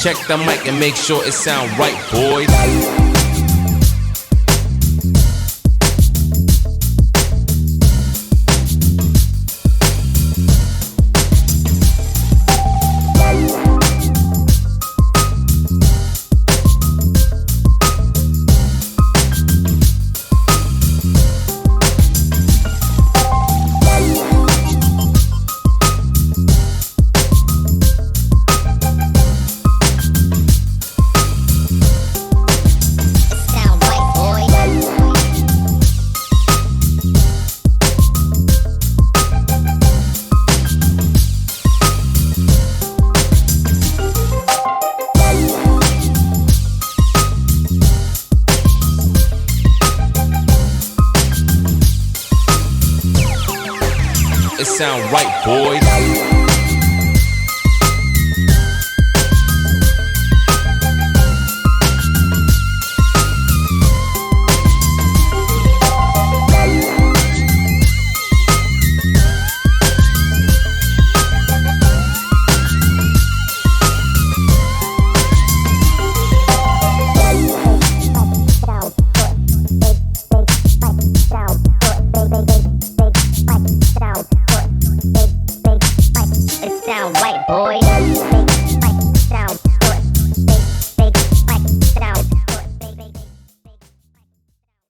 Check the mic and make sure it sound right, boys. It sound right, boys. Sound white, boy.